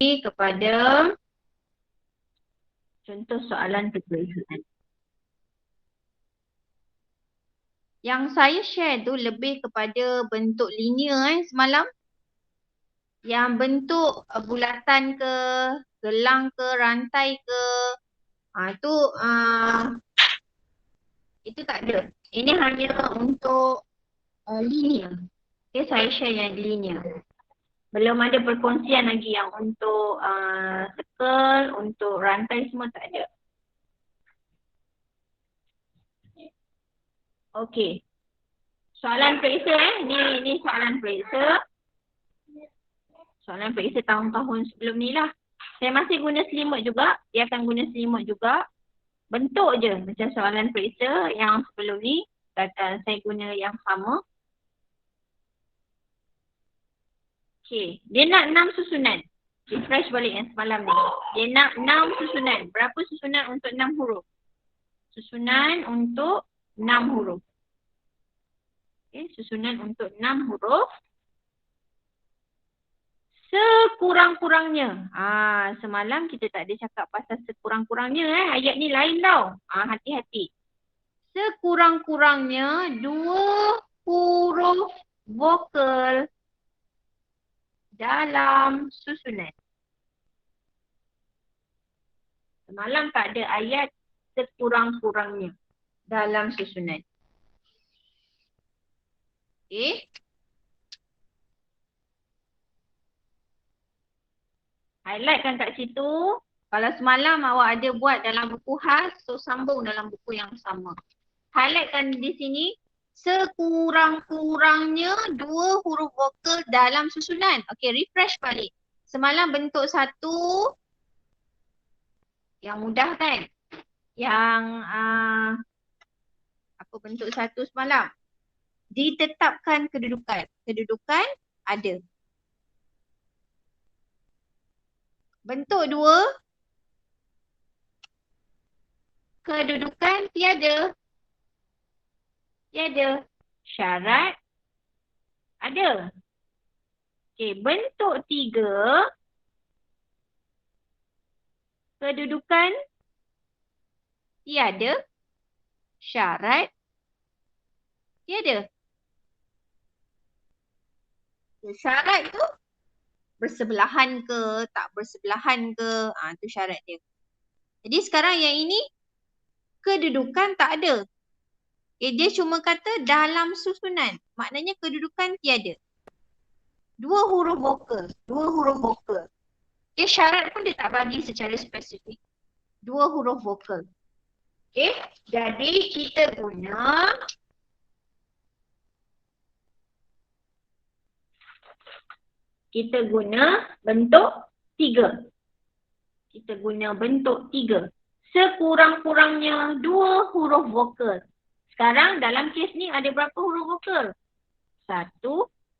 kepada contoh soalan perkelahian. Yang saya share tu lebih kepada bentuk linear semalam. Yang bentuk bulatan ke, gelang ke, rantai ke. Itu tak ada. Ini hanya untuk linear. Okay, saya share yang linear. Belum ada perkongsian lagi yang untuk circle, untuk rantai semua tak ada. Okey. Soalan periksa Ni soalan periksa. Soalan periksa tahun-tahun sebelum ni lah. Saya masih guna selimut juga. Dia akan guna selimut juga. Bentuk je macam soalan periksa yang sebelum ni. Saya guna yang sama. Okey. Dia nak 6 susunan. Refresh balik yang semalam ni. Dia nak 6 susunan. Berapa susunan untuk 6 huruf? Susunan untuk 6 huruf. Okay, susunan untuk 6 huruf. Sekurang-kurangnya. Semalam kita tak ada cakap pasal sekurang-kurangnya. Ayat ni lain tau. Hati-hati. Sekurang-kurangnya 2 huruf vokal dalam susunan. Semalam tak ada ayat sekurang-kurangnya dalam susunan. Okay. Highlight kan kat situ. Kalau semalam awak ada buat dalam buku khas, so sambung dalam buku yang sama. Highlight kan di sini. Sekurang-kurangnya 2 huruf vokal dalam susunan. Okay, refresh balik. Semalam bentuk 1. Yang mudah kan? Yang apa bentuk 1 semalam? Ditetapkan kedudukan. Kedudukan ada. Bentuk 2. Kedudukan tiada. Tiada. Syarat ada. Okey, bentuk 3. Kedudukan tiada. Syarat tiada. Syarat tu bersebelahan ke, tak bersebelahan ke, tu syarat dia. Jadi sekarang yang ini kedudukan tak ada. Dia cuma kata dalam susunan. Maknanya kedudukan tiada. 2 huruf vokal. 2 huruf vokal. Syarat pun dia tak bagi secara spesifik. 2 huruf vokal. Jadi kita guna bentuk 3. Kita guna bentuk 3. Sekurang-kurangnya 2 huruf vokal. Sekarang dalam kes ni ada berapa huruf vokal? 1,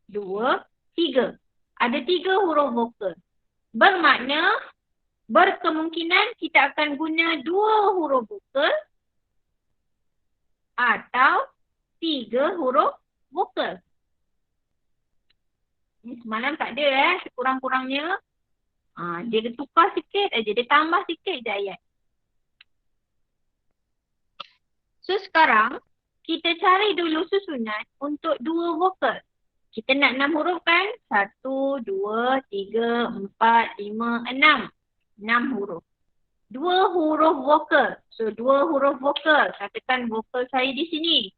2, 3. Ada 3 huruf vokal. Bermakna berkemungkinan kita akan guna 2 huruf vokal atau 3 huruf vokal. Ni semalam tak ada sekurang-kurangnya. Dia tukar sikit aja, dia tambah sikit je ayat. So sekarang kita cari dulu susunan untuk 2 vokal. Kita nak 6 huruf kan? 1, 2, 3, 4, 5, 6. 6 huruf. 2 huruf vokal. So 2 huruf vokal. Katakan vokal saya di sini.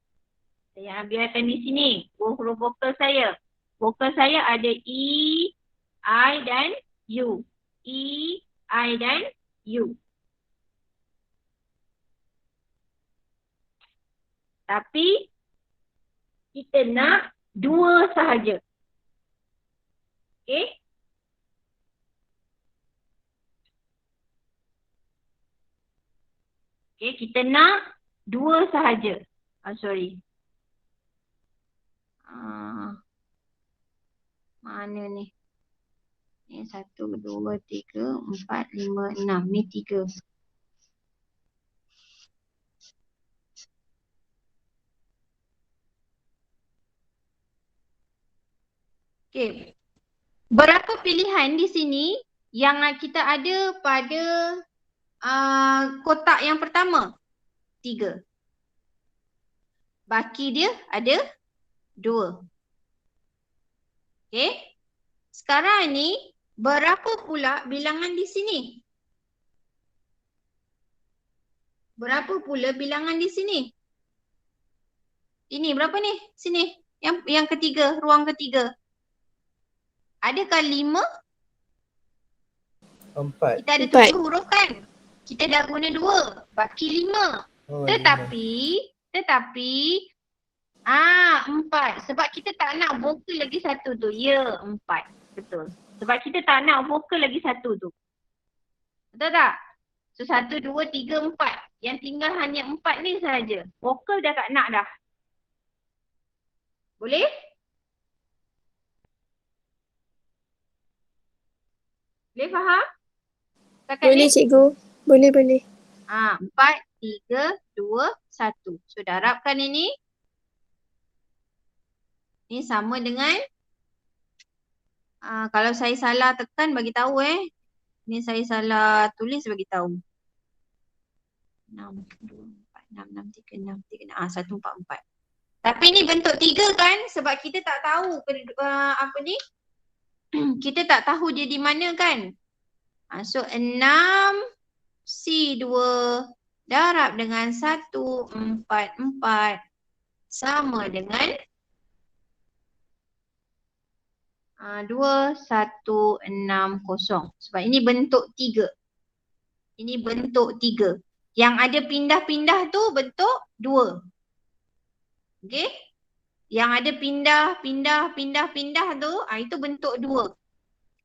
Saya biarkan di sini. 2 huruf vokal saya. Vokal saya ada E, I dan U. E, I dan U. Tapi kita nak 2 sahaja. Okay. Okay, kita nak 2 sahaja. Sorry. Mana ni? Ni 1, 2, 3, 4, 5, 6. Ni 3. Okay. Berapa pilihan di sini yang kita ada pada kotak yang pertama 3. Baki dia ada 2. Okey. Sekarang ni berapa pula bilangan di sini? Berapa pula bilangan di sini? Ini berapa ni? Sini. Yang ketiga, ruang ketiga. Adakah 5? 4. Kita ada 7 huruf kan? Kita dah guna 2. Baki 5. Oh, Tetapi 4. Sebab kita tak nak vokal lagi satu tu. Ya, 4. Betul. Sebab kita tak nak vokal lagi satu tu. Betul tak? So 1, 2, 3, 4. Yang tinggal hanya 4 ni saja. Vokal dah tak nak dah. Boleh? Boleh faham? Kakak Boleh ni? cikgu. Boleh. 4, 3, 2, 1. So darabkan ini. Ini sama dengan kalau saya salah tekan bagi tahu Ini saya salah tulis bagi tahu. 6, 2, 4, 6, 6, 3, 6, 3, 1, 4, 4. Tapi ni bentuk 3 kan? Sebab kita tak tahu apa ni? Kita tak tahu dia di mana kan? So 6 C2 darab dengan 144 sama dengan 2160. Sebab ini bentuk 3. Ini bentuk 3. Yang ada pindah-pindah tu bentuk 2. Okey? Yang ada pindah tu itu bentuk 2.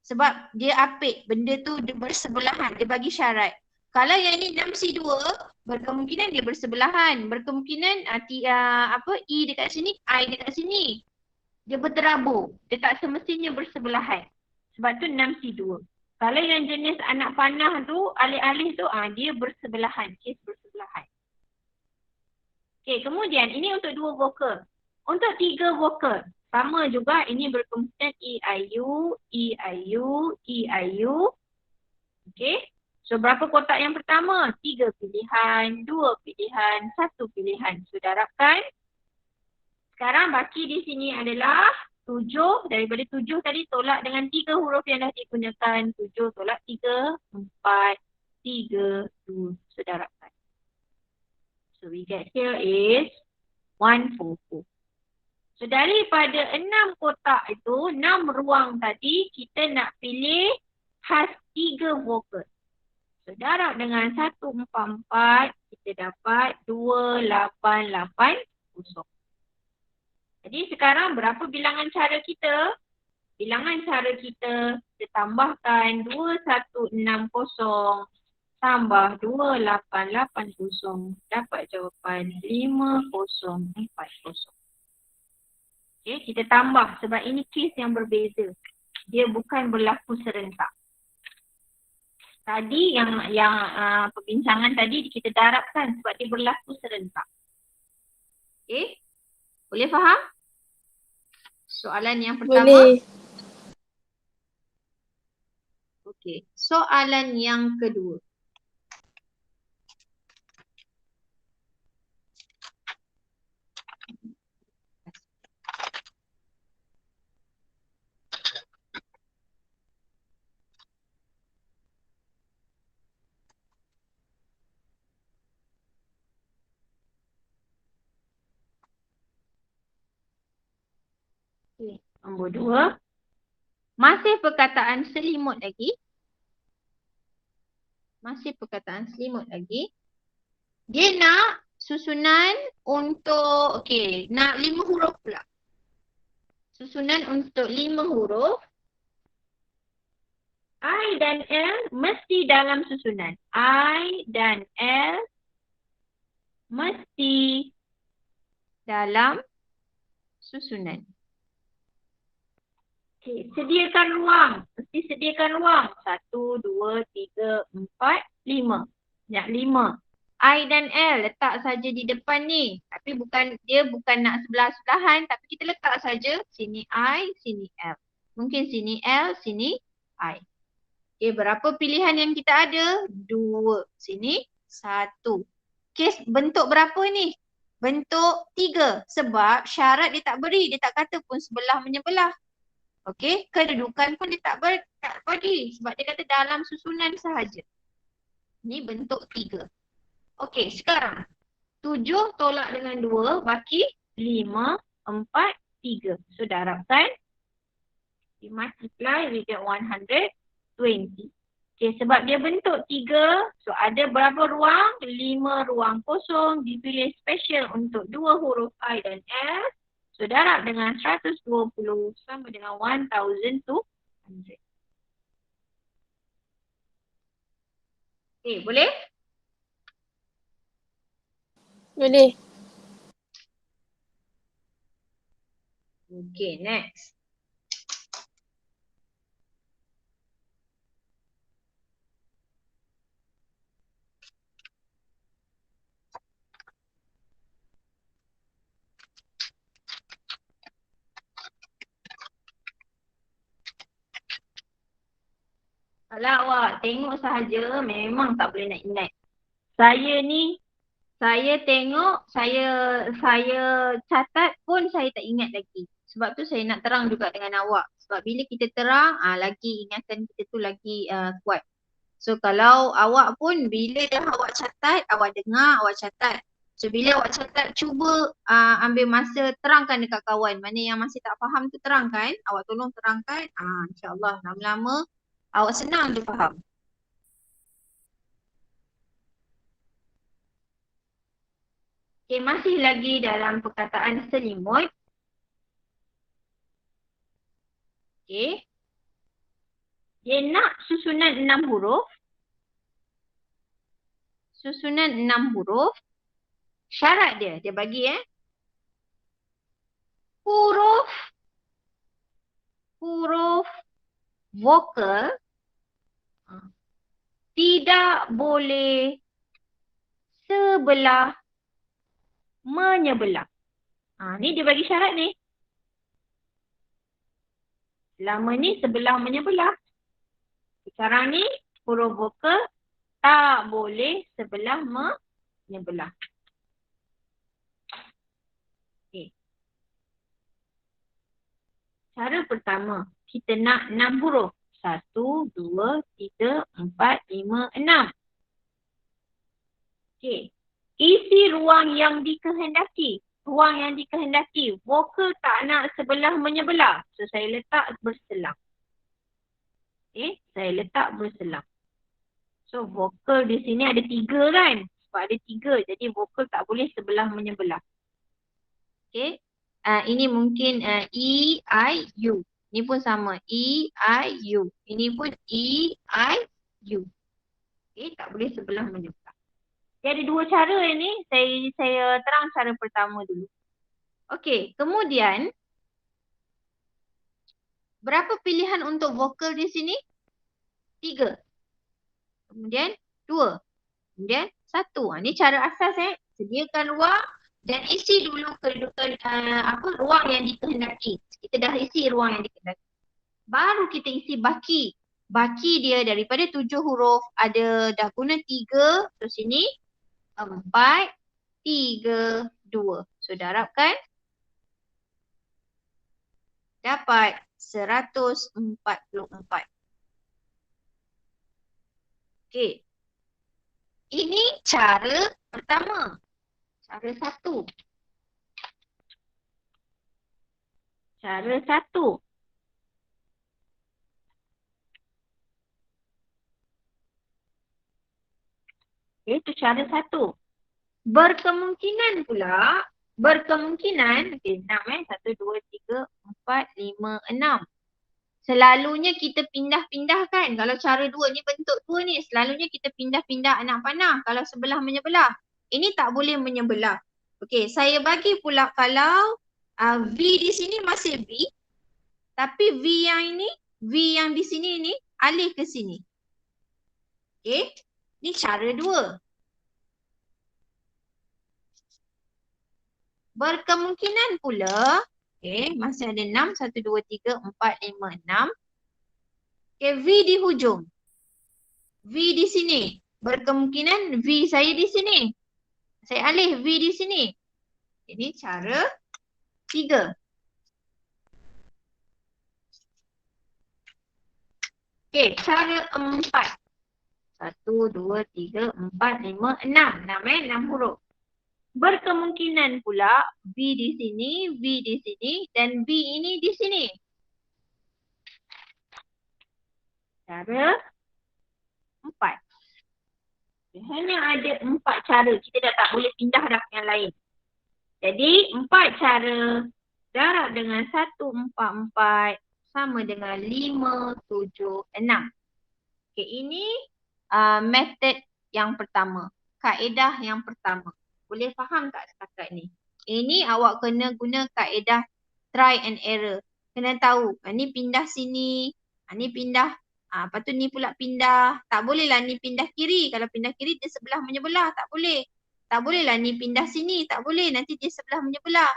Sebab dia apik, benda tu dia bersebelahan, dia bagi syarat. Kalau yang ni 6C2, berkemungkinan dia bersebelahan. Berkemungkinan E dekat sini, I dekat sini. Dia berterabur. Dia tak semestinya bersebelahan. Sebab tu 6C2. Kalau yang jenis anak panah tu, alih-alih tu, dia bersebelahan. Kes bersebelahan. Okey, kemudian ini untuk 2 vokal. Untuk 3 vokal, sama juga ini berkemungkinan E-I-U. Okey. So berapa kotak yang pertama? 3 pilihan, 2 pilihan, 1 pilihan. So darabkan. Sekarang baki di sini adalah 7. Daripada 7 tadi tolak dengan 3 huruf yang dah digunakan. 7 tolak 3, 4, 3, 2. So darabkan. So we get here is 144. So daripada 6 kotak itu, 6 ruang tadi, kita nak pilih khas 3 vokal. So darab dengan 144, kita dapat 2880. Jadi sekarang berapa bilangan cara kita? Bilangan cara kita tambahkan 2160 tambah 2880 dapat jawapan 5040. Okay, kita tambah sebab ini kes yang berbeza. Dia bukan berlaku serentak. Tadi yang perbincangan tadi kita darabkan sebab dia berlaku serentak. Okay, boleh faham? Soalan yang pertama. Boleh. Okey, soalan yang kedua. Okay, nombor 2. Masih perkataan selimut lagi. Dia nak susunan untuk, nak 5 huruf pula. Susunan untuk 5 huruf. I dan L mesti dalam susunan. I dan L mesti dalam susunan. Sediakan ruang. Mesti sediakan ruang. 1, 2, 3, 4, 5. Yang 5. I dan L letak saja di depan ni. Tapi dia bukan nak sebelah-sebelahan. Tapi kita letak saja sini I, sini L. Mungkin sini L, sini I. Okay, berapa pilihan yang kita ada? 2. Sini 1. Okay, bentuk berapa ni? Bentuk 3. Sebab syarat dia tak beri. Dia tak kata pun sebelah menyebelah. Okay, kedudukan pun dia tak bagi. Sebab dia kata dalam susunan sahaja. Ni bentuk 3. Okay, sekarang 7 tolak dengan 2 baki 5, 4, 3. So darabkan. We multiply, we get 120. Okay, sebab dia bentuk 3, so ada berapa ruang? 5 ruang kosong, dipilih special untuk 2 huruf I dan S. So darab dengan 120 sama dengan 1200. Okay, boleh? Boleh. Okay, next. Kalau awak tengok sahaja, memang tak boleh nak ingat. Saya ni, saya tengok, saya catat pun saya tak ingat lagi. Sebab tu saya nak terang juga dengan awak. Sebab bila kita terang, lagi ingatan kita tu lagi kuat. So kalau awak pun bila dah awak catat, awak dengar, awak catat. So bila awak catat, cuba ambil masa terangkan dekat kawan. Mana yang masih tak faham tu terangkan. Awak tolong terangkan. InsyaAllah lama-lama awak senang dia faham. Okay, masih lagi dalam perkataan selimut. Okay. Dia nak susunan 6 huruf. Susunan 6 huruf. Syarat dia bagi huruf vokal tidak boleh sebelah menyebelah. Ni dia bagi syarat ni. Selama ni sebelah menyebelah. Sekarang ni huruf vokal tak boleh sebelah menyebelah. Okay. Cara pertama, kita nak 6 huruf. 1, 2, 3, 4, 5, 6. Okay. Isi ruang yang dikehendaki. Ruang yang dikehendaki. Vokal tak nak sebelah menyebelah. So, saya letak berselang. Okay. Saya letak berselang. So, vokal di sini ada 3 kan? Sebab ada 3. Jadi, vokal tak boleh sebelah menyebelah. Okay. Ini mungkin E, I, U. Ini pun sama. E, I, U. Ini pun E, I, U. Okay. Tak boleh sebelah menyebelah. Jadi ada 2 cara ni. Saya terang cara pertama dulu. Okey, kemudian berapa pilihan untuk vokal di sini? 3. Kemudian 2. Kemudian 1. Ini cara asas Sediakan ruang dan isi dulu kedudukan ruang yang dikehendaki. Kita dah isi ruang yang dikehendaki. Baru kita isi baki. Baki dia daripada 7 huruf ada dah guna 3. Terus sini 4, 3, 2. So darabkan. Dapat 144. Okey. Ini cara pertama. Cara 1. Cara 1. Itu cara 1. Berkemungkinan, okey, 6 1, 2, 3, 4, 5, 6. Selalunya kita pindah-pindah kan. Kalau cara 2 ni bentuk 2 ni, selalunya kita pindah-pindah anak panah kalau sebelah menyebelah. Ini tak boleh menyebelah. Okey, saya bagi pula kalau V di sini masih V. Tapi V yang di sini ni alih ke sini. Okey, ni cara 2. Berkemungkinan pula, masih ada 6, 1, 2, 3, 4, 5, 6. V di hujung. V di sini. Berkemungkinan V saya di sini. Saya alih V di sini. Ini cara 3. Okey, cara 4. 1, 2, 3, 4, 5, 6. 6 huruf. Berkemungkinan pula V di sini, V di sini dan V ini di sini. Cara 4. Hanya ada 4 cara. Kita dah tak boleh pindah dah yang lain. Jadi 4 cara darab dengan 144 sama dengan 576. Okey, ini metod yang pertama. Kaedah yang pertama. Boleh faham tak setakat ni? Ini awak kena guna kaedah try and error. Kena tahu, ni pindah sini, ni pindah, lepas tu ni pula pindah. Tak boleh lah ni pindah kiri. Kalau pindah kiri dia sebelah menyebelah, tak boleh. Tak boleh lah ni pindah sini, tak boleh. Nanti dia sebelah menyebelah.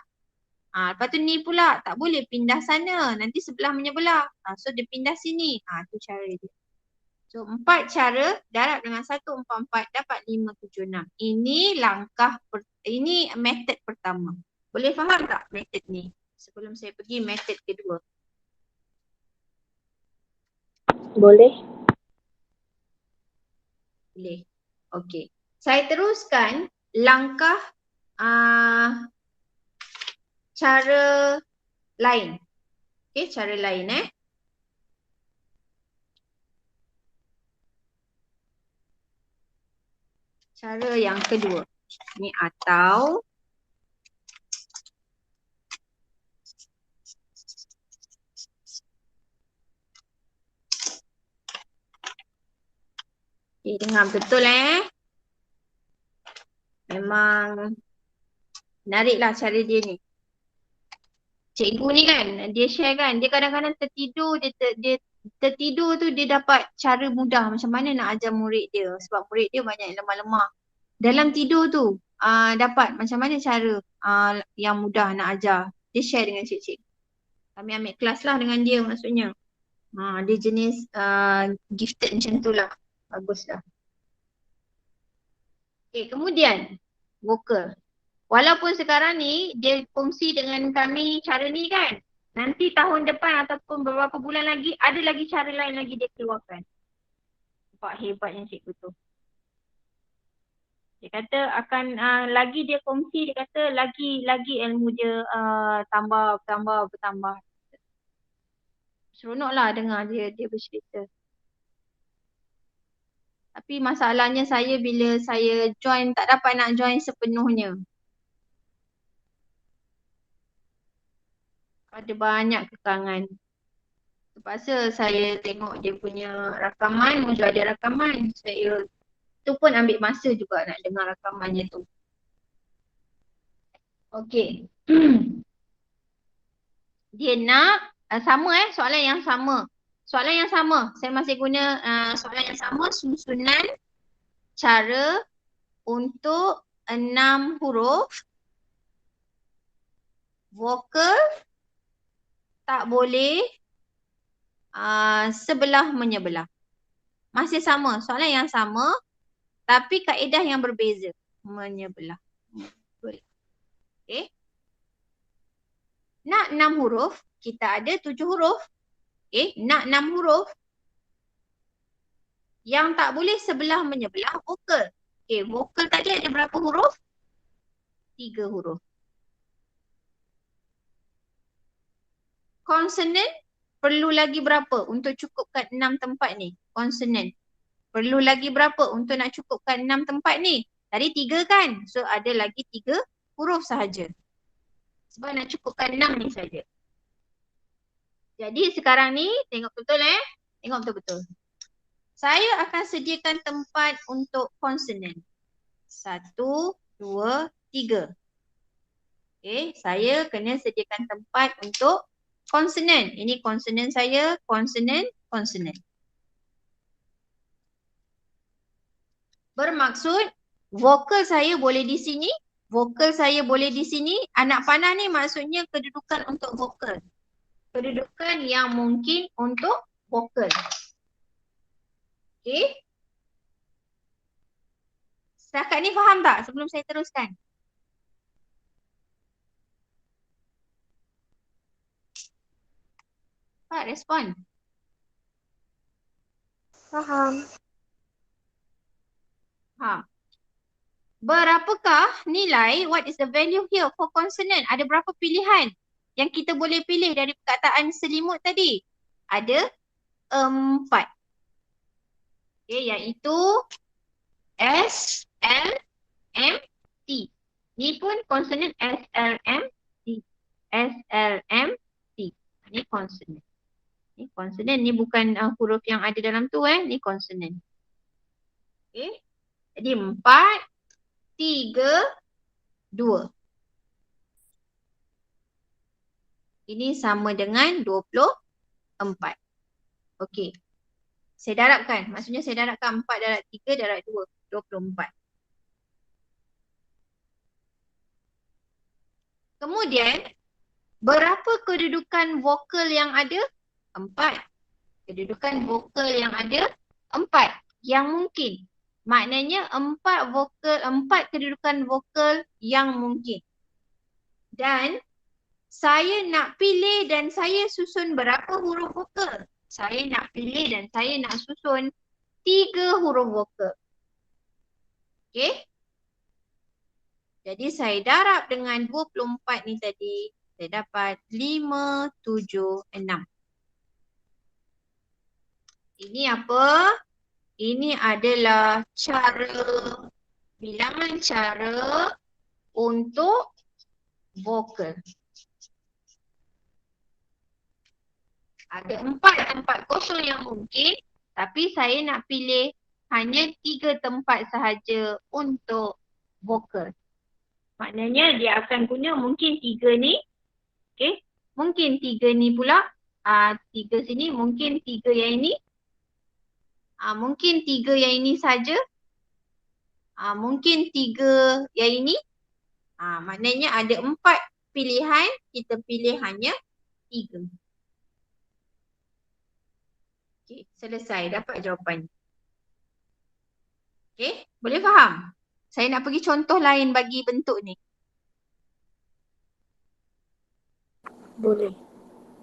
Lepas tu ni pula, tak boleh pindah sana. Nanti sebelah menyebelah. So dia pindah sini. Tu cara dia. So 4 cara darab dengan 144 dapat 576. Ini ini metod pertama. Boleh faham tak metod ni? Sebelum saya pergi metod kedua. Boleh. Boleh. Okey. Saya teruskan langkah cara lain. Okey, cara lain Cara yang kedua. Ni atau dengar betul Memang menariklah cara dia ni. Cikgu ni kan, dia share kan, dia kadang-kadang tertidur, dia tertidur tu dia dapat cara mudah macam mana nak ajar murid dia. Sebab murid dia banyak yang lemah-lemah. Dalam tidur tu, dapat macam mana cara yang mudah nak ajar. Dia share dengan cikgu. Kami ambil kelas lah dengan dia maksudnya. Dia jenis gifted macam tu lah. Bagus lah. Okay, kemudian vokal. Walaupun sekarang ni dia kongsi dengan kami cara ni kan. Nanti tahun depan ataupun beberapa bulan lagi ada lagi cara lain lagi dia keluarkan. Nampak hebatnya cikgu tu. Dia kata akan lagi dia kongsi, dia kata lagi ilmu dia bertambah. Seronok lah dengar dia bercerita. Tapi masalahnya saya bila saya join tak dapat nak join sepenuhnya. Ada banyak kekangan. Terpaksa saya tengok dia punya rakaman, muncul ada rakaman. Saya tu pun ambil masa juga nak dengar rakamannya tu. Okey. Dia nak sama soalan yang sama. Soalan yang sama. Saya masih guna soalan yang sama, susunan cara untuk 6 huruf vokal tak boleh sebelah menyebelah. Masih sama, soalan yang sama tapi kaedah yang berbeza. Menyebelah. Okay. Nak 6 huruf, kita ada 7 huruf. Okay. Nak 6 huruf. Yang tak boleh sebelah menyebelah vokal. Okay. Vokal tadi ada berapa huruf? 3 huruf. Konsonan perlu lagi berapa untuk cukupkan 6 tempat ni? Konsonan. Perlu lagi berapa untuk nak cukupkan 6 tempat ni? Tadi 3 kan? So ada lagi 3 huruf sahaja. Sebab nak cukupkan 6 ni saja. Jadi sekarang ni tengok betul Tengok betul-betul. Saya akan sediakan tempat untuk konsonan. 1, 2, 3. Okay, saya kena sediakan tempat untuk konsonan. Ini konsonan saya, konsonan. Bermaksud vokal saya boleh di sini, vokal saya boleh di sini. Anak panah ni maksudnya kedudukan untuk vokal. Kedudukan yang mungkin untuk vokal. Okay. Setakat ni faham tak sebelum saya teruskan? Pak, respon. Faham. Ha. Berapakah nilai, what is the value here for consonant? Ada berapa pilihan yang kita boleh pilih dari perkataan selimut tadi? Ada 4. Okay, iaitu S, L, M, T. Ni pun consonant S, L, M, T. S, L, M, T. Ni consonant. Ni consonant, ni bukan huruf yang ada dalam tu ni consonant. Okay. Jadi 4, 3, 2. Ini sama dengan 24. Okey. Saya darabkan. Maksudnya saya darabkan 4 darab 3 darab 2. 24. Kemudian, berapa kedudukan vokal yang ada? 4. Kedudukan vokal yang ada? 4. Yang mungkin. Maknanya 4 kedudukan vokal yang mungkin. Dan saya nak pilih dan saya susun berapa huruf vokal? Saya nak pilih dan saya nak susun 3 huruf vokal. Okey? Jadi saya darab dengan 24 ni tadi, saya dapat 5, 7, 6. Ini apa? Ini adalah bilangan cara untuk vokal. Ada 4 tempat kosong yang mungkin, tapi saya nak pilih hanya 3 tempat sahaja untuk vokal. Maknanya dia akan guna mungkin 3 ni. Okay. Mungkin 3 ni pula. 3 sini, mungkin 3 yang ini. Mungkin 3 yang ini saja. Mungkin 3 yang ini. Maknanya ada 4 pilihan, kita pilih hanya 3. Okay, selesai. Dapat jawapan. Okay, boleh faham? Saya nak pergi contoh lain bagi bentuk ni. Boleh.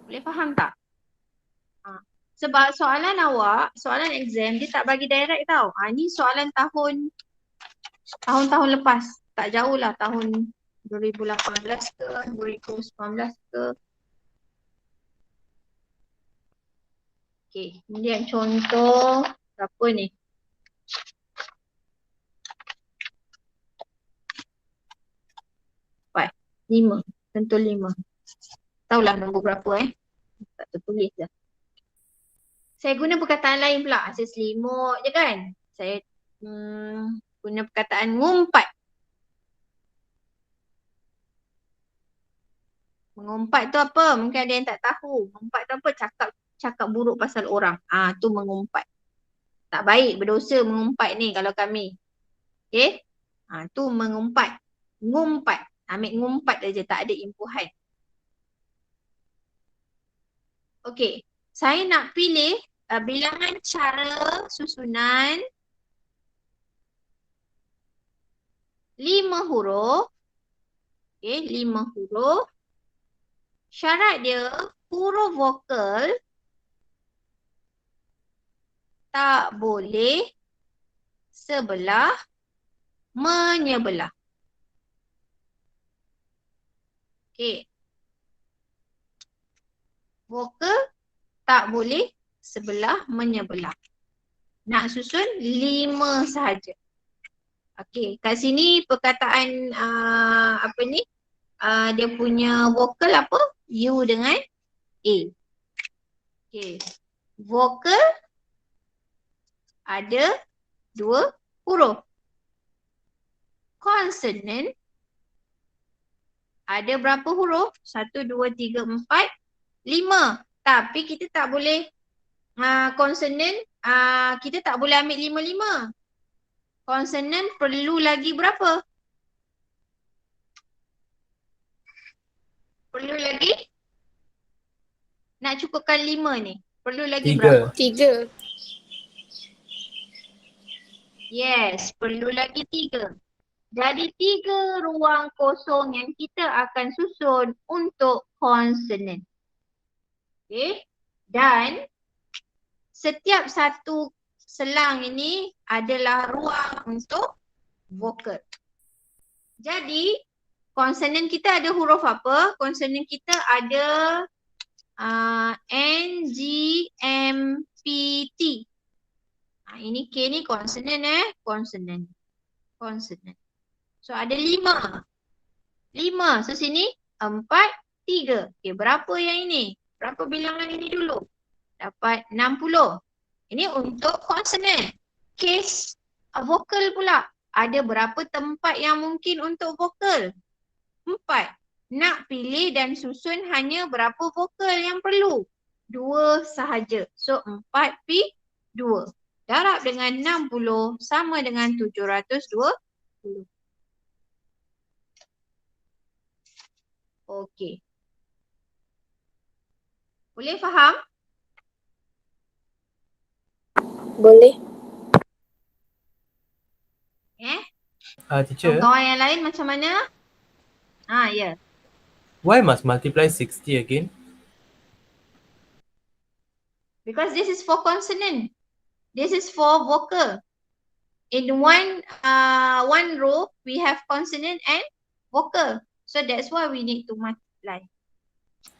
Boleh faham tak? Sebab soalan awak, soalan exam dia tak bagi direct tau. Ni soalan tahun-tahun lepas. Tak jauh lah, tahun 2018 ke, 2019 ke. Okay, kemudian contoh apa ni? Empat, 5, contoh 5. Tahulah nombor berapa tak tertulis dah. Saya guna perkataan lain pula. Saya selimut je kan. Saya guna perkataan ngumpat. Mengumpat tu apa? Mungkin ada yang tak tahu. Mengumpat tu apa? Cakap buruk pasal orang. Tu mengumpat. Tak baik, berdosa mengumpat ni kalau kami. Okay? Tu mengumpat. Ngumpat. Ambil ngumpat aja, tak ada impuhan. Okay. Saya nak pilih bilangan cara susunan 5 huruf. Okay, 5 huruf. Syarat dia, huruf vokal tak boleh sebelah menyebelah. Okay. Vokal tak boleh sebelah menyebelah. Nak susun 5 sahaja. Okey, kat sini perkataan apa ni? Dia punya vokal apa? U dengan A. Okey. Vokal ada 2 huruf. Consonant ada berapa huruf? 1, 2, 3, 4, 5. Tapi kita tak boleh consonant, kita tak boleh ambil 5-5. Consonant perlu lagi berapa? Perlu lagi? Nak cukupkan 5 ni. Perlu lagi berapa? 3. Yes, perlu lagi 3. Jadi 3 ruang kosong yang kita akan susun untuk konsonan. Okay. Dan setiap satu selang ini adalah ruang untuk vokal. Jadi konsonan kita ada huruf apa? Konsonan kita ada N, G, M, P, T. Ini K ni konsonan konsonan. Konsonan. So ada 5. 5. So sini 4, 3. Okay, berapa yang ini? Berapa bilangan ini dulu? Dapat 60. Ini untuk konsonan. Case vokal pula. Ada berapa tempat yang mungkin untuk vokal? 4. Nak pilih dan susun hanya berapa vokal yang perlu? 2 sahaja. So 4 pi 2. Darab dengan 60 sama dengan 720. Okey. Boleh faham? Boleh. Teacher, Kawan yang lain macam mana? Ya. why must multiply 60 again? Because this is for consonant. This is for vocal. In one row, we have consonant and vocal. So that's why we need to multiply.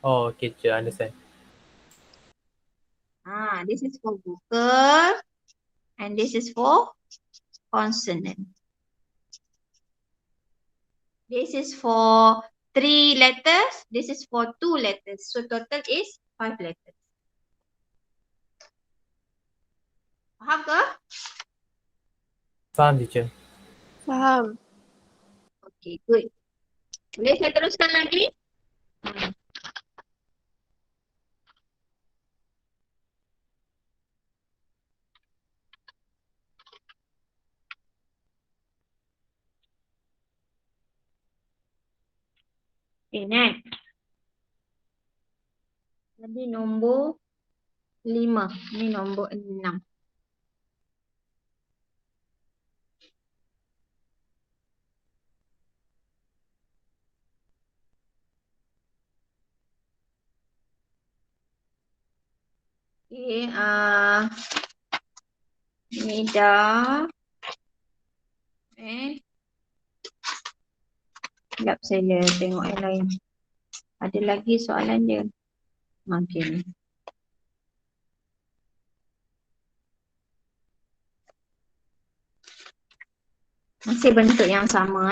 Oh, okay, teacher, understand. This is for vocal and this is for consonant. This is for 3 letters. This is for 2 letters. So total is 5 letters. Faham ke? Faham, teacher. Faham. Okay, good. Boleh saya teruskan lagi? Okay, next. Tadi nombor 5. Ni nombor 6. Okay, ni dah. Sekejap saya tengok yang lain. Ada lagi soalan dia. Okay ni. Masih bentuk yang sama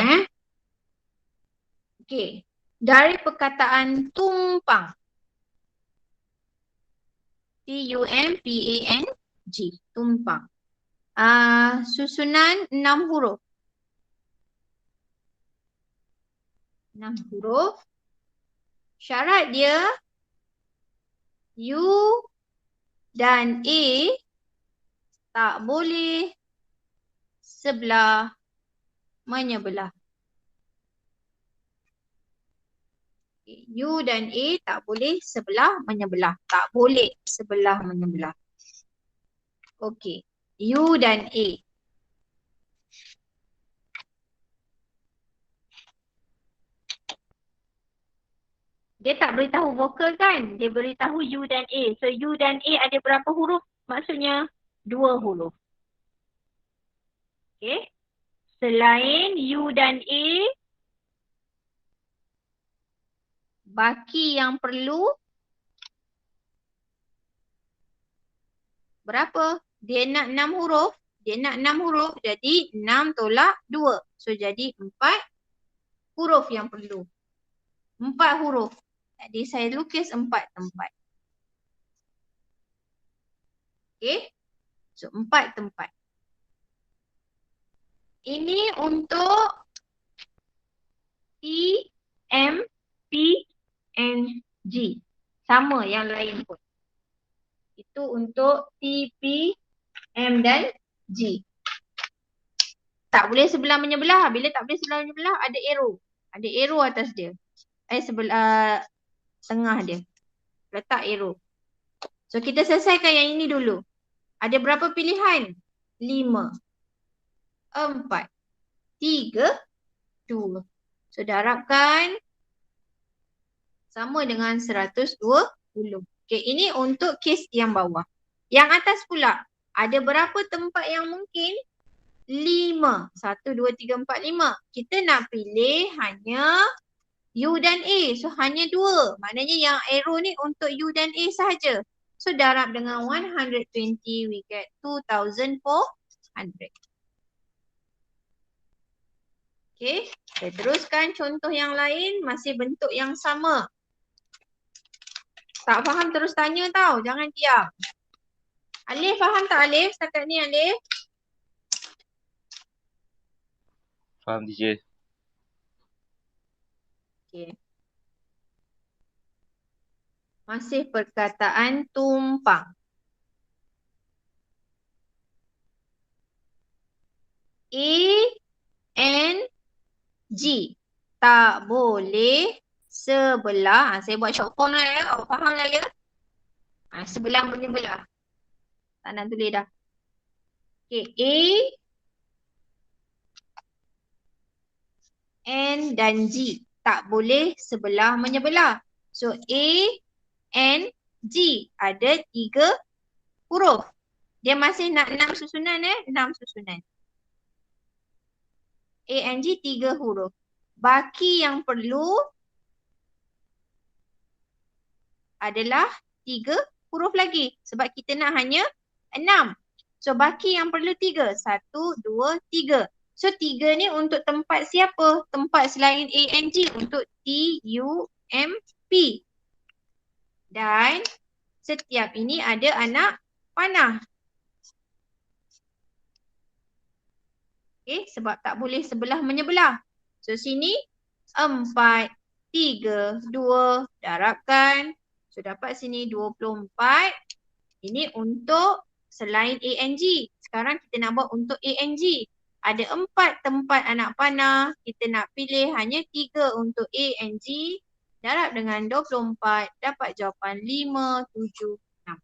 Okay. Dari perkataan tumpang. T-U-M-P-A-N-G. Tumpang. Susunan 6 huruf. 6 huruf. Syarat dia U dan A tak boleh sebelah menyebelah. U dan A tak boleh sebelah menyebelah. Tak boleh sebelah menyebelah. Okey. U dan A. Dia tak beritahu vokal kan? Dia beritahu U dan A. So U dan A ada berapa huruf? Maksudnya 2 huruf. Okay. Selain U dan A, baki yang perlu berapa? Dia nak 6 huruf. Dia nak 6 huruf. Jadi 6 tolak 2. So jadi 4 huruf yang perlu. 4 huruf. Jadi saya lukis 4 tempat. Okay. So 4 tempat. Ini untuk T, M, P, N, G. Sama yang lain pun. Itu untuk T, P, M dan G. Tak boleh sebelah menyebelah. Bila tak boleh sebelah menyebelah, ada arrow. Ada arrow atas dia. Sebelah tengah dia. Letak arrow. So kita selesaikan yang ini dulu. Ada berapa pilihan? 5. 4, 3, 2. So darabkan sama dengan 120. Okey, ini untuk kes yang bawah. Yang atas pula, ada berapa tempat yang mungkin? 5. 1, 2, 3, 4, 5. Kita nak pilih hanya U dan A. So hanya 2. Maknanya yang arrow ni untuk U dan A sahaja. So darab dengan 120, we get 2,400. Okay, kita teruskan contoh yang lain, masih bentuk yang sama. Tak faham terus tanya tau, jangan diam. Alif faham tak Alif? Setakat ni Alif? Faham teacher. Okay. Masih perkataan tumpang. A and G. Tak boleh sebelah. Saya buat short form lah ya. Awak faham lah ya? Sebelah menyebelah. Tak nak tulis dah. Okay. A N dan G. Tak boleh sebelah menyebelah. So A, N, G. Ada 3 huruf. Dia masih nak 6 susunan 6 susunan. A, N, G 3 huruf. Baki yang perlu adalah 3 huruf lagi. Sebab kita nak hanya 6. So baki yang perlu 3. 1, 2, 3. So 3 ni untuk tempat siapa? Tempat selain A, N, G. Untuk T, U, M, P. Dan setiap ini ada anak panah. Okay, sebab tak boleh sebelah menyebelah. So sini 4, 3, 2, darabkan. So dapat sini 24. Ini untuk selain A, N, G. Sekarang kita nak buat untuk A, N, G. Ada 4 tempat anak panah. Kita nak pilih hanya 3 untuk A, N, G. Darab dengan 24. Dapat jawapan 5, 7, 6.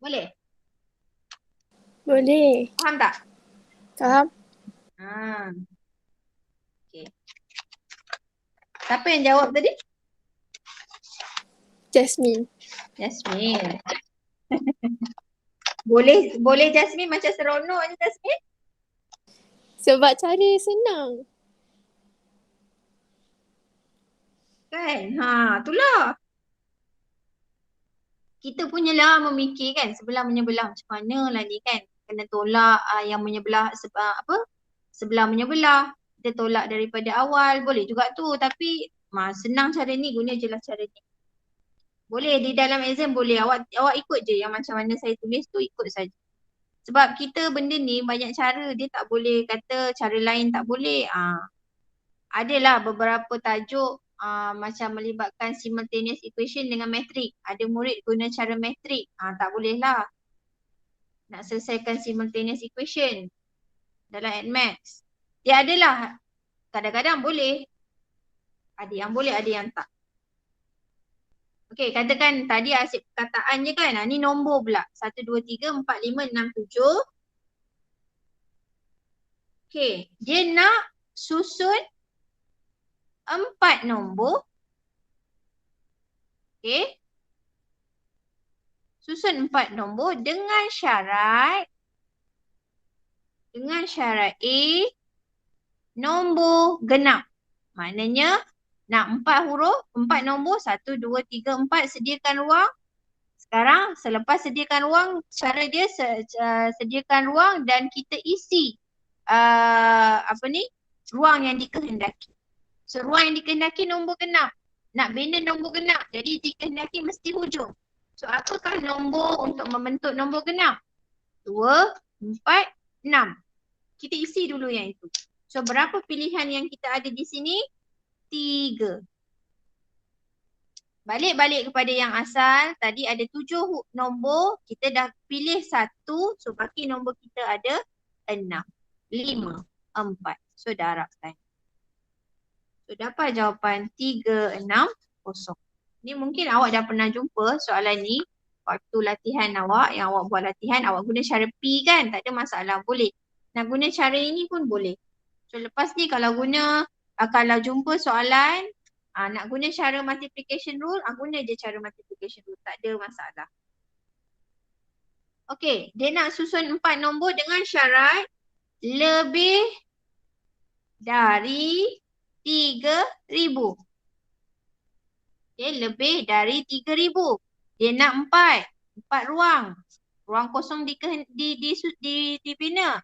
Boleh? Boleh. Faham tak? Faham? Okay. Siapa yang jawab tadi? Jasmine. Jasmine. Boleh Jasmine macam seronok je Jasmine? Sebab cara senang. Kan? Itulah. Kita punyalah memikir kan sebelah menyebelah macam mana lah ni kan. Kena tolak yang menyebelah sebelah menyebelah. Kita tolak daripada awal. Boleh juga tu. Tapi senang cara ni, guna je lah cara ni. Boleh di dalam exam boleh. Awak ikut je yang macam mana saya tulis tu, ikut saja. Sebab kita benda ni banyak cara. Dia tak boleh kata cara lain tak boleh. Adalah beberapa tajuk macam melibatkan simultaneous equation dengan metrik. Ada murid guna cara metrik. Tak boleh lah. Nak selesaikan simultaneous equation dalam Admax. Dia adalah kadang-kadang boleh. Ada yang boleh, ada yang tak. Okey, katakan tadi asyik perkataan je kan. Ni nombor pula. 1, 2, 3, 4, 5, 6, 7. Okey, dia nak susun 4 nombor. Okey. Susun 4 nombor dengan syarat A nombor genap. Maknanya nak 4 huruf, 4 nombor, 1, 2, 3, 4 sediakan ruang. Sekarang selepas sediakan ruang, cara dia sediakan ruang dan kita isi ruang yang dikehendaki. So ruang yang dikehendaki nombor genap. Nak bina nombor genap. Jadi dikehendaki mesti hujung. So apakah nombor untuk membentuk nombor genap? 2, 4, 6. Kita isi dulu yang itu. So berapa pilihan yang kita ada di sini? 3. Balik kepada yang asal. Tadi ada 7 nombor. Kita dah pilih 1. So baki nombor kita ada 6, 5, 4. So darabkan. So dapat jawapan 3, 6, 0. Ni mungkin awak dah pernah jumpa soalan ni. Waktu latihan awak, yang awak buat latihan, awak guna cara P kan? Tak ada masalah, boleh. Nak guna cara ini pun boleh. So lepas ni kalau jumpa soalan, nak guna cara multiplication rule, guna je cara multiplication rule. Tak ada masalah. Okey, dia nak susun 4 nombor dengan syarat lebih dari 3,000. Okay, lebih dari 3,000. Dia nak 4 ruang. Ruang kosong dibina.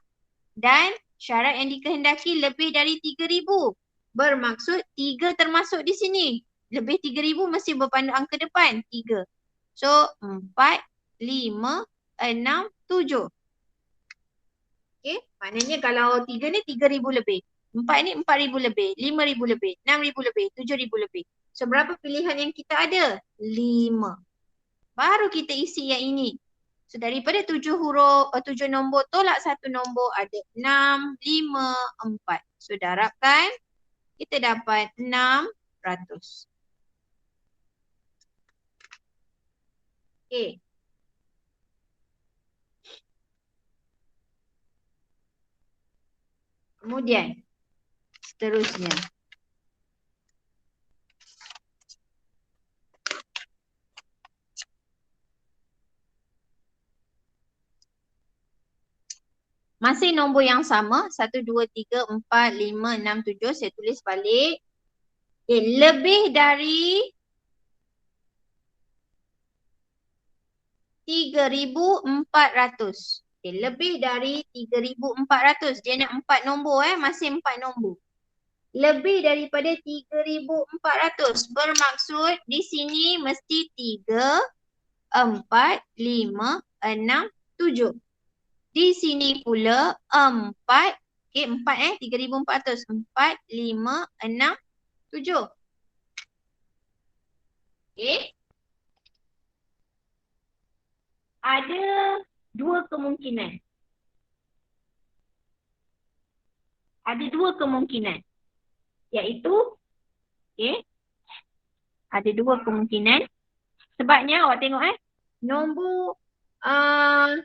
Dan syarat yang dikehendaki lebih dari 3,000. Bermaksud 3 termasuk di sini. Lebih 3,000 mesti berpandu angka depan. 3. So 4, 5, 6, 7. Okay, maknanya kalau 3 ni 3,000 lebih. 4 ni 4,000 lebih. 5,000 lebih. 6,000 lebih. 7,000 lebih. So berapa pilihan yang kita ada? 5. Baru kita isi yang ini. So daripada 7 nombor tolak 1 nombor ada 6, 5, 4. So darabkan, kita dapat 600. Okay. Kemudian, seterusnya. Masih nombor yang sama, 1, 2, 3, 4, 5, 6, 7. Saya tulis balik. Okay, lebih dari 3,400. Okay, lebih dari 3,400. Dia nak 4 nombor masih 4 nombor. Lebih daripada 3,400. Bermaksud di sini mesti 3, 4, 5, 6, 7. Di sini pula 4. Okay, 4 3,400. 4, 5, 6, 7. Okay. Ada 2 kemungkinan. Ada 2 kemungkinan. Iaitu, okay, ada 2 kemungkinan. Sebabnya awak tengok nombor 1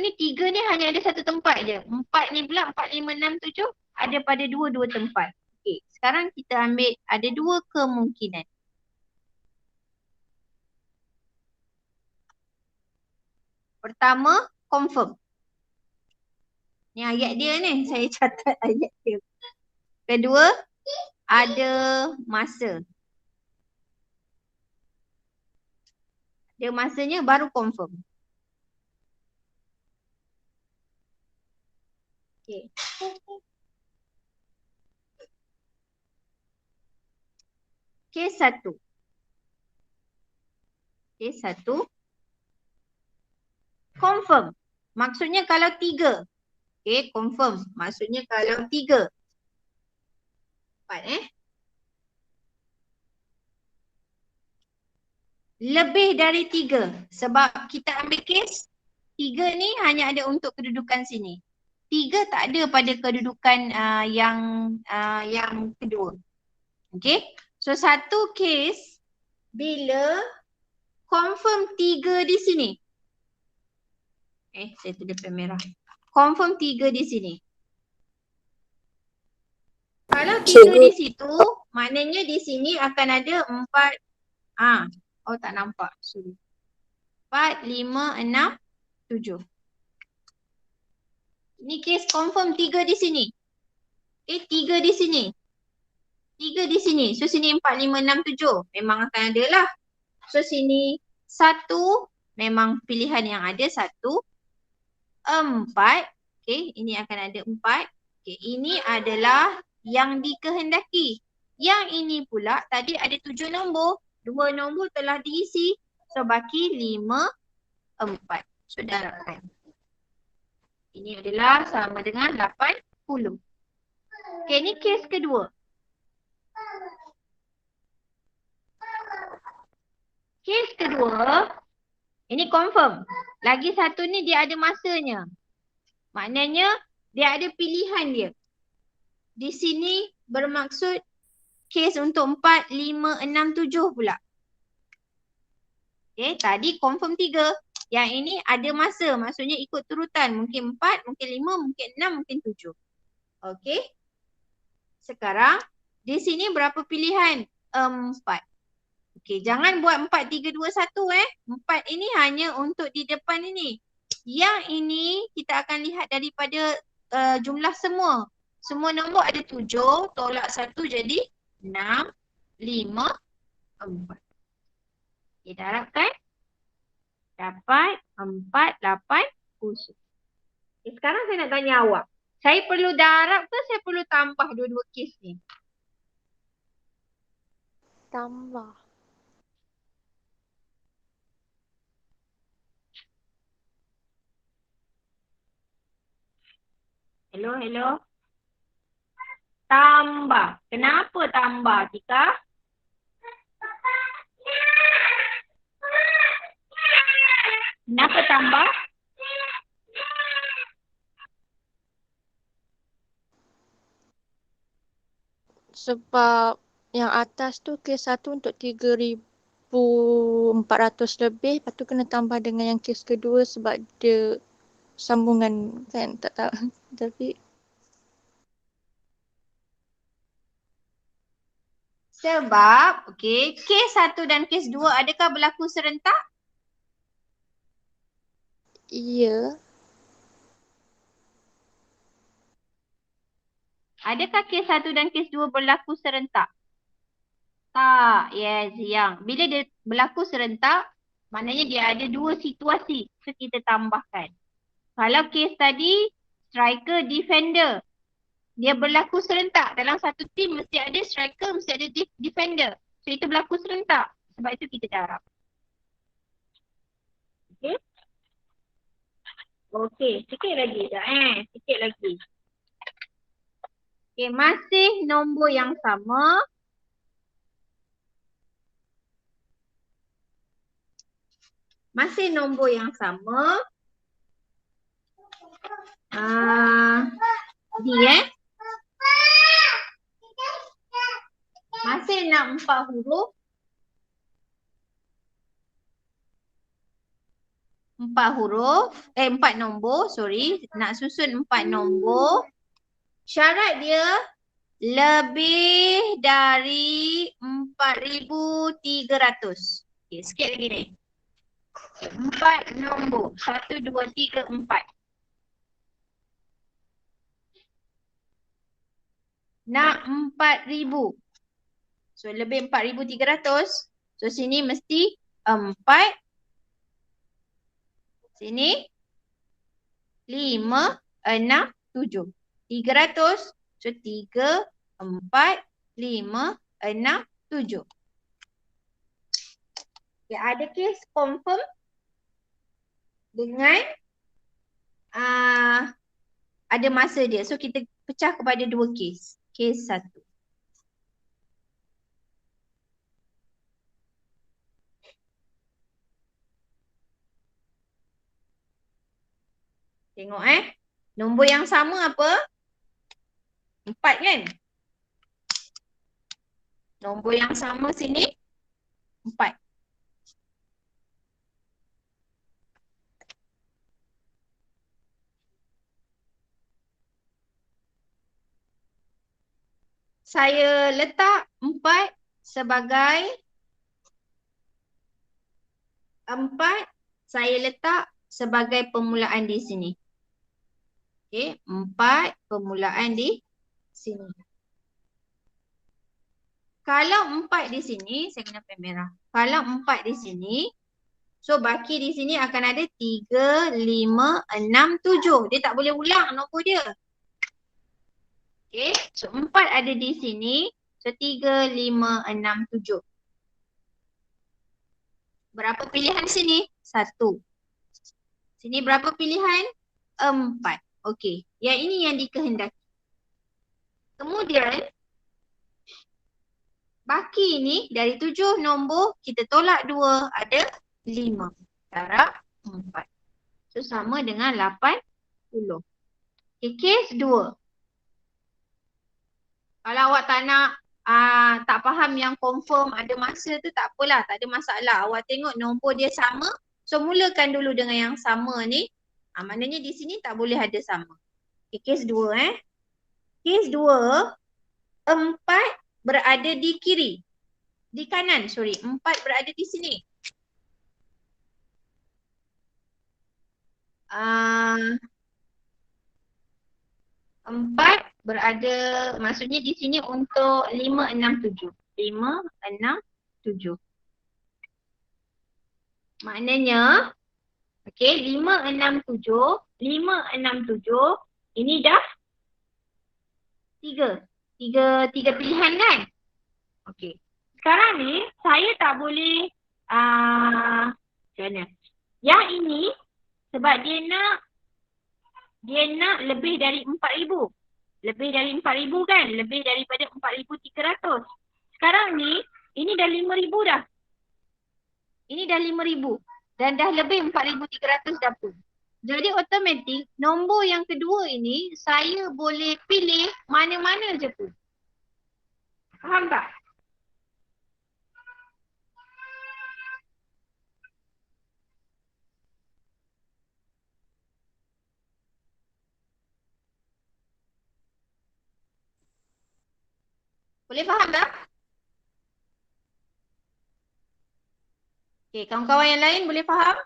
ni, 3 ni hanya ada 1 tempat je. 4 ni pula 4, 5, 6, 7 ada pada 2 tempat. Okey, sekarang kita ambil ada 2 kemungkinan. Pertama, confirm. Ni ayat dia ni, saya catat ayat dia. Kedua, ada masa. Ada masanya baru confirm. Okay. Kes 1. Kes 1. Confirm. Maksudnya kalau 3. Okay, confirm. Maksudnya kalau 3. 4 Lebih dari 3. Sebab kita ambil kes 3 ni hanya ada untuk kedudukan sini. 3 tak ada pada kedudukan yang kedua. Okay. So satu kes bila confirm 3 di sini. Saya tulis pen merah. Confirm 3 di sini. Kalau 3 di situ, maknanya di sini akan ada 4. Oh tak nampak. Sorry. 4, 5, 6, 7. Ini kes confirm 3 di sini. 3 di sini. 3 di sini. So sini 4, 5, 6, 7. Memang akan ada lah. So sini 1. Memang pilihan yang ada 1. 4. Okay, ini akan ada 4. Okay, ini adalah yang dikehendaki. Yang ini pula tadi ada 7 nombor. 2 nombor telah diisi. So baki 5, 4. So darabkan. Ini adalah sama dengan 80. Okay, ini kes kedua. Kes kedua, ini confirm. Lagi satu ni dia ada masanya. Maknanya dia ada pilihan dia. Di sini bermaksud kes untuk 4, 5, 6, 7 pula. Okay, tadi confirm 3. Yang ini ada masa, maksudnya ikut turutan. Mungkin 4, mungkin 5, mungkin 6, mungkin 7. Okay. Sekarang, di sini berapa pilihan? 4. Okay, jangan buat 4, 3, 2, 1 4 ini hanya untuk di depan ini. Yang ini kita akan lihat daripada jumlah semua. Semua nombor ada 7, tolak 1 jadi 6, 5, 4. Okay, darabkan. Dapat 4, 8, 0. Okay, sekarang saya nak tanya awak. Saya perlu darab ke saya perlu tambah dua-dua kes ni? Tambah. Hello, hello. Tambah. Kenapa tambah, Tika? Kenapa tambah? Sebab yang atas tu kes 1 untuk 3,400 lebih. Lepas tu kena tambah dengan yang kes kedua sebab dia sambungan kan. Tak tahu. Tapi Sebab, okey, kes 1 dan kes 2 adakah berlaku serentak? iya. Adakah kes 1 dan kes 2 berlaku serentak? Tak. Yes, yang. Bila dia berlaku serentak, maknanya dia ada dua situasi. So, kita tambahkan. Kalau kes tadi, striker, defender. Dia berlaku serentak. Dalam satu tim mesti ada striker, mesti ada defender. So, itu berlaku serentak. Sebab itu kita darab. Okey. Okey, sikit lagi dah sikit lagi. Okey, masih nombor yang sama. Masih nombor yang sama. D Masih nak 4 huruf. 4 nombor, sorry. Nak susun 4 nombor. Syarat dia lebih dari 4,300. Okay, sikit lagi ni. 4 nombor. 1, 2, 3, 4. Nak 4,000. So, lebih 4,300. So, sini mesti 4. Sini 5, 6, 7. 300. So, 3, 4, 5, 6, 7. Okay, ada kes confirm dengan ada masa dia. So, kita pecah kepada 2 kes. Kes 1. Tengok nombor yang sama apa? 4 kan? Nombor yang sama sini 4. Saya letak 4 sebagai 4 saya letak sebagai permulaan di sini. Okey, 4 permulaan di sini. Kalau 4 di sini, saya kena pen merah. Kalau 4 di sini, so baki di sini akan ada 3, 5, 6, 7. Dia tak boleh ulang nombor dia. Okey, so 4 ada di sini. So 3, 5, 6, 7. Berapa pilihan sini? 1. Sini berapa pilihan? 4. Okey, yang ini yang dikehendaki. Kemudian, baki ni dari 7 nombor, kita tolak 2, ada 5. Darab 4. So, sama dengan 80. Okay, kes 2. Kalau awak tak nak tak faham yang confirm ada masa tu tak apalah, tak ada masalah. Awak tengok nombor dia sama, so mulakan dulu dengan yang sama ni. Maknanya di sini tak boleh ada sama. Okay, kes 2 Kes 2, 4 berada di kiri. Di kanan, 4 berada di sini. Uh, 4 berada, maksudnya di sini untuk 5, 6, 7. 5, 6, 7. Maknanya, okey, 5, 6, 7. 5, 6, 7. Ini dah 3. 3 pilihan kan? Okey. Sekarang ni, saya tak boleh, macam mana? Yang ini, sebab dia nak lebih dari 4,000. Lebih dari 4,000 kan? Lebih daripada 4,300. Sekarang ni, ini dah 5,000 dah. Ini dah 5,000. Dan dah lebih 4,300 dah pun. Jadi automatik, nombor yang kedua ini, saya boleh pilih mana-mana je tu. Faham tak? Boleh faham tak? Okey, kawan-kawan yang lain boleh faham?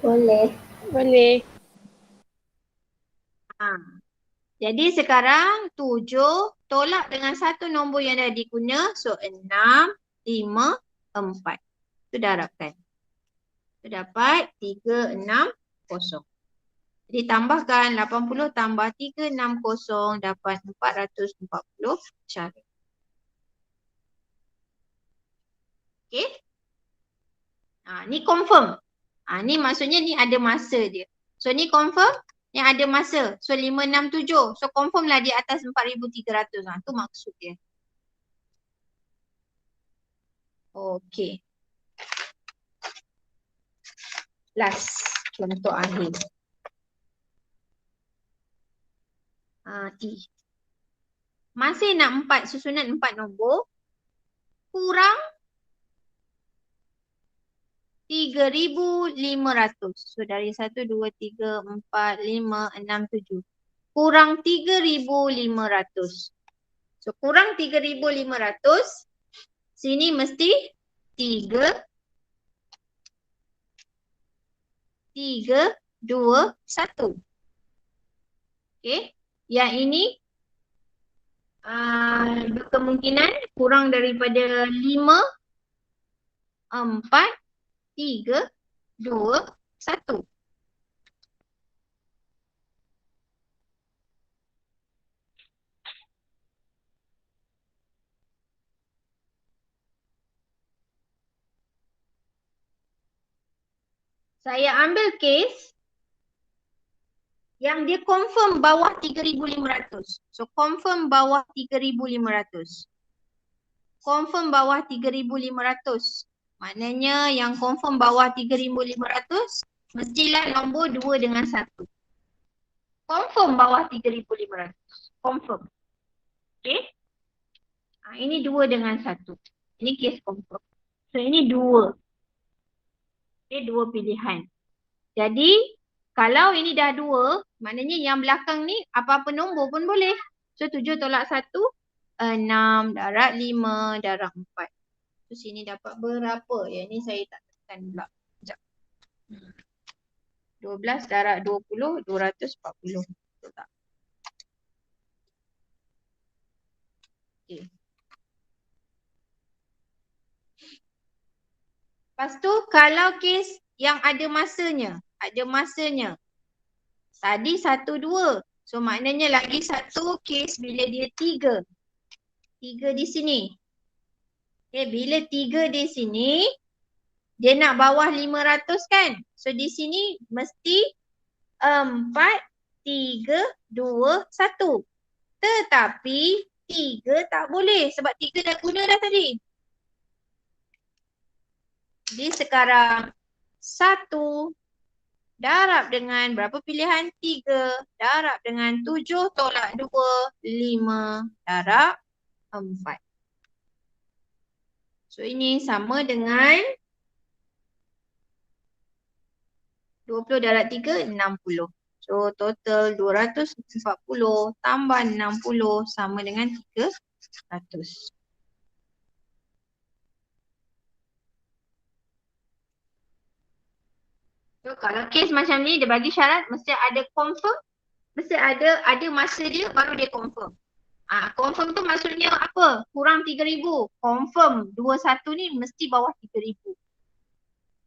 Boleh. Jadi sekarang 7 tolak dengan satu nombor yang dah diguna. So 6, 5, 4. Itu darabkan. Itu dapat 360. Jadi tambahkan 80 tambah 360 dapat 440 cara. Okey. Ni confirm. Ni maksudnya ni ada masa dia. So ni confirm yang ada masa. So 5, 6, 7. So confirm lah di atas 4,300. Tu maksud dia. Okey. Last. Contoh akhir. T. Masih nak 4 susunan 4 nombor. Kurang 3,500. So dari 1, 2, 3, 4, 5, 6, 7. Kurang 3,500. So kurang 3,500. Sini mesti 3, 2, 1. Okay. Yang ini berkemungkinan kurang daripada 5, 4, 3, 2, 1. Saya ambil case yang dia confirm bawah 3,500. So confirm bawah 3,500. Confirm bawah 3,500. Maknanya yang confirm bawah 3,500 mestilah nombor 2 dengan 1. Confirm bawah 3,500. Confirm. Okay. Ini 2 dengan 1. Ini case confirm. So ini 2. Okay, 2 pilihan. Jadi kalau ini dah 2, maknanya yang belakang ni apa-apa nombor pun boleh. So 7 tolak 1, 6 darab 5 darab 4. So sini dapat berapa? Yang ni saya tak tekan pula. Sekejap. 12 darab 20, 240. Betul tak? Okay. Lepas tu kalau kes yang ada masanya. Tadi 1, 2. So maknanya lagi satu kes bila dia 3. 3 di sini. Okay, bila 3 di sini, dia nak bawah 500 kan? So di sini mesti 4, 3, 2, 1. Tetapi 3 tak boleh sebab 3 dah guna dah tadi. Jadi sekarang 1, darab dengan berapa pilihan? 3. Darab dengan 7 tolak 2, 5. Darab 4. So ini sama dengan 20 darab 3, 60. So total 240 tambah 60 sama dengan 300. So kalau kes macam ni dia bagi syarat mesti ada confirm, mesti ada masa dia baru dia confirm. Confirm tu maksudnya apa? Kurang 3,000. Confirm 21 ni mesti bawah 3,000.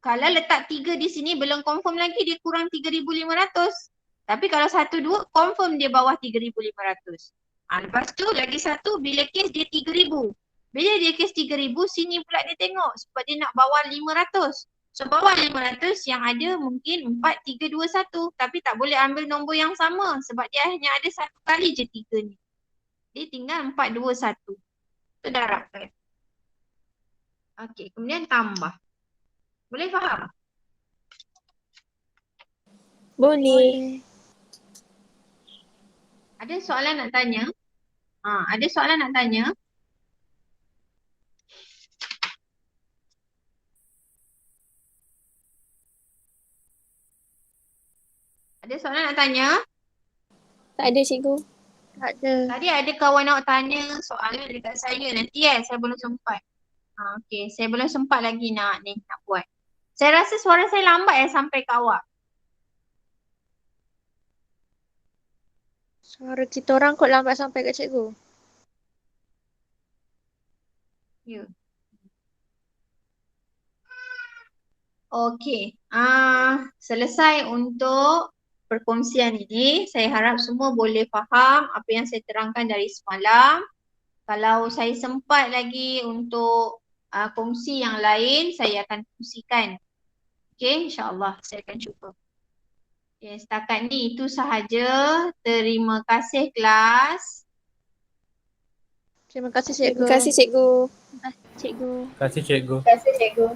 Kalau letak 3 di sini belum confirm lagi dia kurang 3,500. Tapi kalau 1, 2 confirm dia bawah 3,500. Lepas tu lagi satu bila kes dia 3,000. Bila dia kes 3,000 sini pula dia tengok sebab dia nak bawah 500. So bawah 500 yang ada mungkin 4, 3, 2, 1. Tapi tak boleh ambil nombor yang sama sebab dia hanya ada satu kali je 3 ni. Dia tinggal 4, 2, 1. Itu darabkan. Okey, kemudian tambah. Boleh faham? Boleh. Ada soalan nak tanya? Ada soalan nak tanya? Ada soalan nak tanya? Tak ada cikgu. Tak ada. Tadi ada kawan awak tanya soalan dekat saya nanti saya belum sempat. Okey, saya belum sempat lagi nak buat. Saya rasa suara saya lambat sampai ke awak. Suara kita orang kot lambat sampai kat cikgu. Ya. Okey. Selesai untuk perkongsian ini. Saya harap semua boleh faham apa yang saya terangkan dari semalam. Kalau saya sempat lagi untuk kongsi yang lain, saya akan kongsikan. Okey, insyaAllah saya akan cuba. Okay, setakat ni itu sahaja. Terima kasih kelas. Terima kasih cikgu. Terima kasih cikgu. Cikgu. Terima kasih cikgu. Terima kasih cikgu.